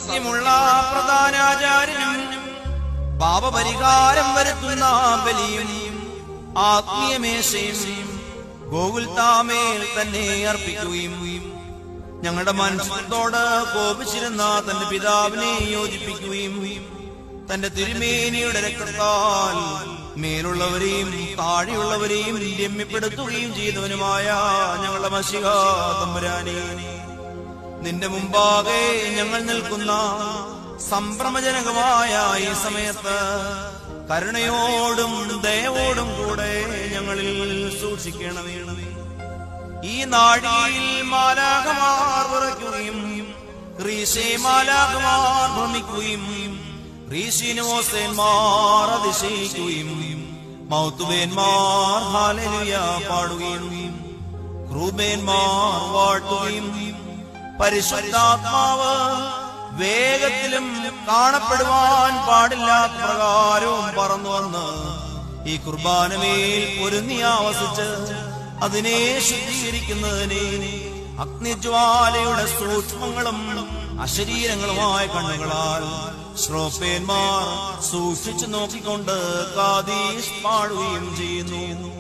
സത്യമുള്ള പ്രധാനാചാര്യനും പാപപരിഹാരം വരുത്തുന്ന ബലിയും ആത്മീയമേശയും ഗോകുൽത്താമേൽ തന്നെ അർപ്പിക്കുകയും ഞങ്ങളുടെ മനസ്സോട് കോപിച്ചിരുന്ന തന്റെ പിതാവിനെ യോജിപ്പിക്കുകയും തന്റെ തിരുമേനിയുടെ രക്തത്താൽ മേലുള്ളവരെയും താഴെയുള്ളവരെയും രമ്യപ്പെടുത്തുകയും ചെയ്തവനുമായ ഞങ്ങളുടെ മശിഹ തമ്പുരാനെ, നിന്റെ മുമ്പാകെ ഞങ്ങൾ നിൽക്കുന്ന സംഭ്രമജനകമായ ഈ സമയത്ത് കരുണയോടും ദയവോടും കൂടെ ഞങ്ങളിൽ സൂക്ഷിക്കണമേ. ഈ നാഴികയിൽ മാലാഖമാർ വിറയ്ക്കുകയും മാലാഖമാർ ഭ്രമിക്കുകയും മോസേന്മാർ അതിശയിക്കുകയും മൗത്തുബേന്മാർ ഹല്ലേലൂയ പാടുകയും ക്രൂബേന്മാർ വാഴ്ത്തുകയും പരിശുദ്ധാത്മാവ് വേഗത്തിലും കാണപ്പെടുവാൻ പാടില്ലാത്ത പ്രകാരവും പറന്നു വന്ന് ഈ കുർബാനമേൽ പൊരുന്നി ആവസിച്ച് അതിനെ ശുദ്ധീകരിക്കുന്നതിനെ അഗ്നിജ്വാലയുടെ സൂക്ഷ്മങ്ങളും അശരീരങ്ങളുമായ കണ്ണുകളാൽ ശ്രോപ്പേന്മാർ സൂക്ഷിച്ചു നോക്കിക്കൊണ്ട് കാദീശ് പാടുകയും ചെയ്യുന്നു.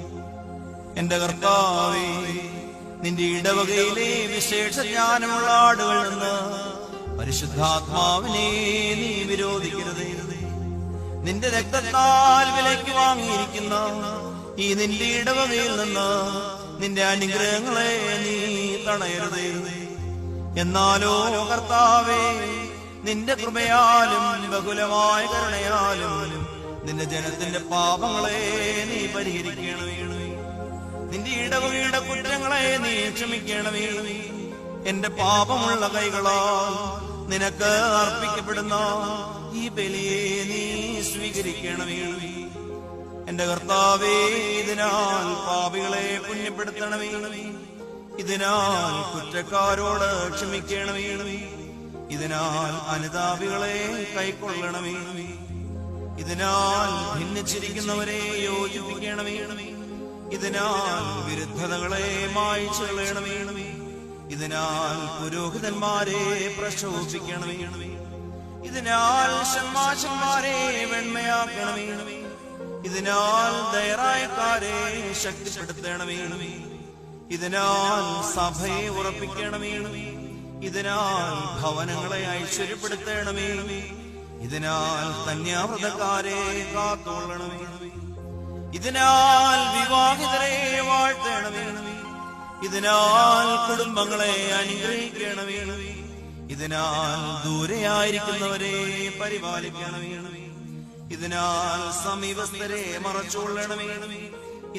എന്റെ കർത്താവേ, നിന്റെ ഇടവകയിലെ വിശേഷ ജ്ഞാനമുള്ള ആടുകളിൽ നിന്ന് പരിശുദ്ധാത്മാവിനെ നീ വിരോധിക്കരുതേ. നിന്റെ രക്തത്താൽ വിലയ്ക്ക് വാങ്ങിയിരിക്കുന്ന ഈ നിന്റെ ഇടവകയിൽ നിന്ന് നിന്റെ അനുഗ്രഹങ്ങളെ നീ തടയരുതേ. എന്നാലോ കർത്താവേ, നിന്റെ കൃപയാലും ബഹുലമായ കരുണയാലും നിന്റെ ജനത്തിന്റെ പാപങ്ങളെ നീ പരിഹരിക്കണമേ. നിന്റെ ഇടവകയുടെ കുറ്റങ്ങളെ നീ ക്ഷമിക്കണമേ. എന്റെ പാപമുള്ള കൈകളാൽ നിനക്ക് അർപ്പിക്കപ്പെടുന്ന ഈ ബലിയെ നീ സ്വീകരിക്കണമേ. എന്റെ കർത്താവേ, ഇതിനാൽ പാപികളെ പുണ്യപ്പെടുത്തണമേ. ഇതിനാൽ കുറ്റക്കാരോട് ക്ഷമിക്കണമേ. ഇതിനാൽ അനുതാപികളെ കൈക്കൊള്ളണമേ. ഇതിനാൽ ഭിന്നിച്ചിരിക്കുന്നവരെ യോജിപ്പിക്കണമേ. ഇതിനാൽ വിരുദ്ധതകളെ മായ്ച്ചു കളയണമേ. ഇതിനാൽ പുരോഹിതന്മാരെ പ്രശോഭിക്കണമേ. ഇതിനാൽ ഷമ്മാശന്മാരെ വെണ്മയാക്കണമേ. ഇതിനാൽ ദയറായക്കാരെ ശക്തിപ്പെടുത്തണമേ. ഇതിനാൽ സഭയെ ഉറപ്പിക്കണമേ. ഇതിനാൽ ഭവനങ്ങളെ ഐശ്വര്യപ്പെടുത്തണമേ. ഇതിനാൽ കന്യാവ്രതക്കാരെ കാത്തുകൊള്ളണമേ. ഇതിനാൽ വിവാഹിതരെ വാഴ്ത്തണമേ. ഇതിനാൽ കുടുംബങ്ങളെ അനുഗ്രഹിക്കണമേ. ഇതിനാൽ ദൂരെയായിരിക്കുന്നവരെ പരിപാലിക്കണമേ. ഇതിനാൽ സമീപസ്ഥരെ മറച്ചുകൊള്ളണമേ.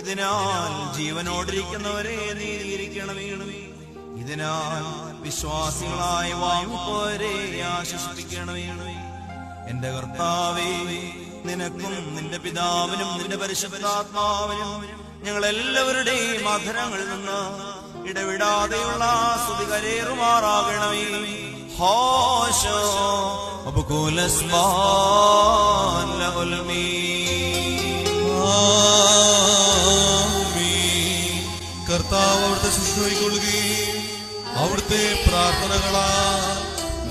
ഇതിനാൽ ജീവനോടിരിക്കുന്നവരെ നീതിയിരിക്കണമേ. ഇതിനാൽ വിശ്വാസികളായ വാങ്ങിപ്പോരെ ആശ്വസിപ്പിക്കണമേ. എന്റെ കർത്താവേ, നിനക്കും നിന്റെ പിതാവിനും നിന്റെ പരിശുദ്ധാത്മാവിനും ഞങ്ങളെല്ലാവരുടെയും അധരങ്ങളിൽ നിന്ന് ഇടവിടാതെയുള്ള സ്തുതി കരേറുമാറാകണമേ. ഹോശോ കർത്താവ് അവിടുത്തെ ശുശ്രൂഷിക്കൊള്ളുകയും അവിടുത്തെ പ്രാർത്ഥനകളാൽ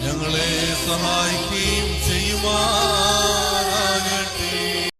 ഞങ്ങളെ സഹായിക്കുകയും ചെയ്യുമാറാകട്ടെ.